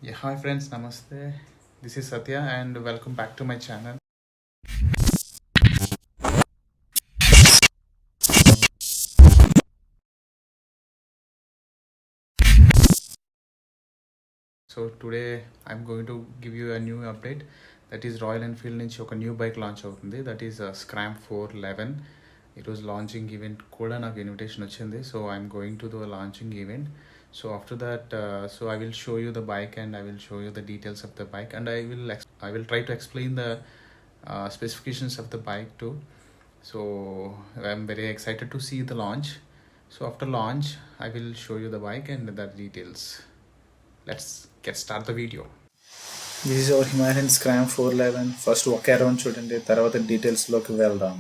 Yeah, hi friends, namaste. This is Satya and welcome back to my channel. So today I'm going to give you a new update, that is Royal Enfield నుంచి ఒక new bike launch అవుతుంది, that is Scram411. It was launching event కూడా నాకు invitation వచ్చింది, so I'm going to the launching event. So after that, so I will show you the bike and I will show you the details of the bike, and I will try to explain the specifications of the bike too. So I'm very excited to see the launch. So after launch I will show you the bike and the details. Let's get start the video. This is our Himalayan Scram 411. First ఒక around చూడండి, తర్వాత డీటెయిల్స్లోకి వెళ్దాం.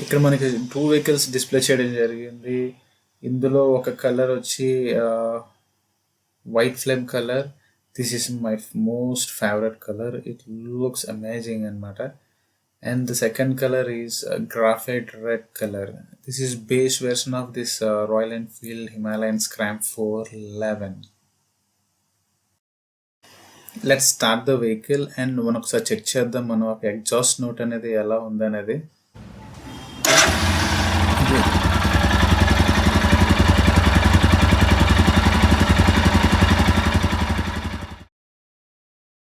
ఇక్కడ మనకి 2 vehicles display చేయడం జరిగింది. ఇందులో ఒక కలర్ వచ్చి white flame colour. This is my most favourite colour. It looks amazing అనమాట. And the second color is graphite red color. This is base version of this Royal Enfield Himalayan Scram411. Let's start the vehicle and మనం ఒకసారి check చేద్దాం మనం ఒక exhaust note అనేది ఎలా ఉందనేది.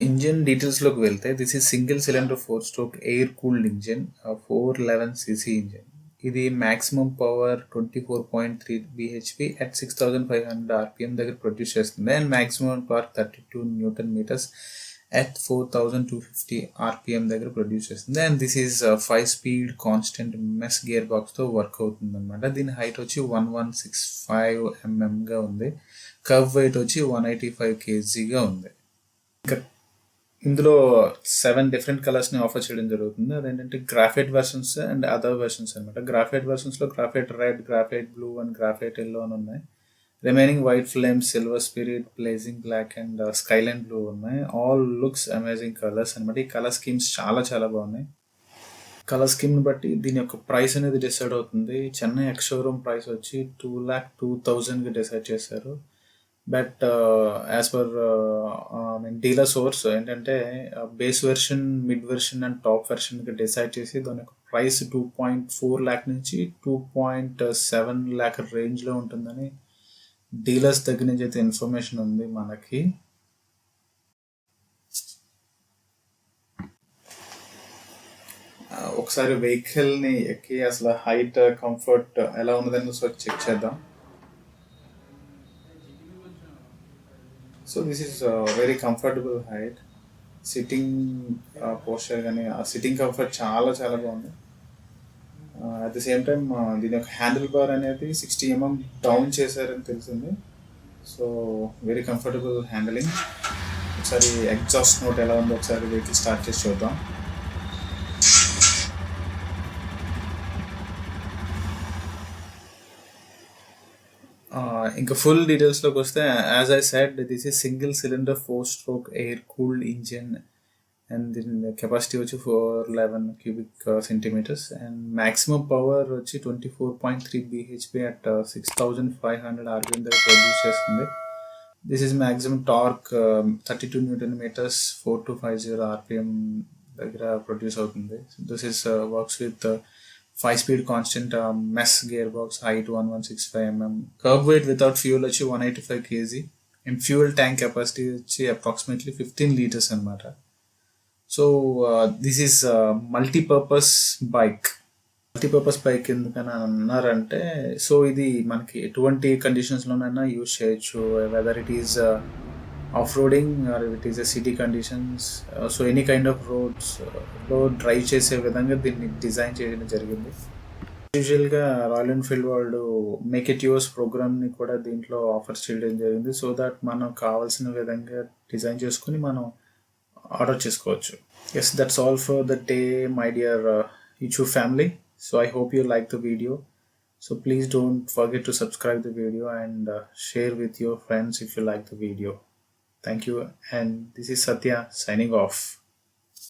Engine డీటెయిల్స్లోకి వెళ్తే this is single cylinder 4-stroke air cooled engine, 411cc engine. ఇది maximum power 24.3 bhp at 6500 rpm దగ్గర ప్రొడ్యూస్ చేస్తుంది, and maximum power 32 Nm at 4250 rpm దగ్గర ప్రొడ్యూస్ చేస్తుంది. And this is 5-speed constant mesh gear బాక్స్తో work అవుతుంది అనమాట. దీని height వచ్చి 1165 mm ఉంది. కర్వ్ వెయిట్ వచ్చి 185 kg ఉంది. ఇంకా ఇందులో 7 డిఫరెంట్ కలర్స్ని ఆఫర్ చేయడం జరుగుతుంది. అదేంటంటే graphite versions and other versions అనమాట. గ్రాఫైట్ వెర్షన్స్లో graphite red, graphite blue and graphite yellow అని ఉన్నాయి. Remaining white flame, silver spirit, blazing black and skyline blue ఉన్నాయి. ఆల్ లుక్స్ అమేజింగ్ కలర్స్ అనమాట. ఈ కలర్ స్కీమ్స్ చాలా చాలా బాగున్నాయి. కలర్ స్కీమ్ని బట్టి దీని యొక్క ప్రైస్ అనేది డిసైడ్ అవుతుంది. చెన్నై ఎక్స్ షోరూమ్ ప్రైస్ వచ్చి 2,02,000కి డిసైడ్ చేశారు. But as per dealer source ఏంటంటే base version, mid version and top వెర్షన్కి డిసైడ్ చేసి దాని యొక్క ప్రైస్ 2.4 lakh నుంచి 2.7 lakh రేంజ్లో ఉంటుందని డీలర్స్ దగ్గర నుంచి అయితే ఇన్ఫర్మేషన్ ఉంది మనకి. ఒకసారి వెహికల్ని ఎక్కి అసలు హైట్, కంఫర్ట్ ఎలా ఉన్నదని ఒకసారి చెక్ చేద్దాం. So this is very comfortable height. Sitting posture కానీ ఆ సిట్టింగ్ కంఫర్ట్ చాలా చాలా బాగుంది. అట్ ది సేమ్ టైమ్ దీని యొక్క హ్యాండిల్ బార్ అనేది 60 mm డౌన్ చేశారని తెలిసింది. So very comfortable handling. ఒకసారి ఎగ్జాస్ట్ నోట్ ఎలా ఉందో ఒకసారి వెహికల్ స్టార్ట్ చేసి చూద్దాం. ఇంకా ఫుల్ డీటెయిల్స్లోకి వస్తే, as I said, this is single cylinder 4-stroke air cooled engine and దీని కెపాసిటీ వచ్చి 411 cubic centimeters and maximum power వచ్చి 24.3 bhp అట్ 6500 rpm దగ్గర ప్రొడ్యూస్ చేస్తుంది. This is maximum torque 32 Newton meters 4250 RPM దగ్గర ప్రొడ్యూస్ అవుతుంది. This is works with 5-speed constant mesh gearbox, height 1165 mm, curb weight without fuel వచ్చి 185 kg, and fuel tank capacity వచ్చి approximately 15 liters అనమాట. So this is multipurpose bike. Multipurpose bike ఎందుకని అన్నారంటే, so ఇది మనకి ఎటువంటి కండిషన్స్లోనైనా యూజ్ చేయొచ్చు, whether it is off roading or it is city conditions. So any kind of రోడ్స్లో డ్రైవ్ చేసే విధంగా దీన్ని డిజైన్ చేయడం జరిగింది. యూజువల్గా రాయల్ ఎన్ఫీల్డ్ వాళ్ళు మేక్ ఇట్ యూస్ ప్రోగ్రామ్ని కూడా దీంట్లో ఆఫర్స్ చేయడం జరిగింది, సో దట్ మనం కావాల్సిన విధంగా డిజైన్ చేసుకుని మనం ఆర్డర్ చేసుకోవచ్చు. Yes, that's all for the day, my dear YouTube family. So I hope you like the video. So please don't forget to subscribe the video and share with your friends if you like the video. Thank you, and this is Satya signing off.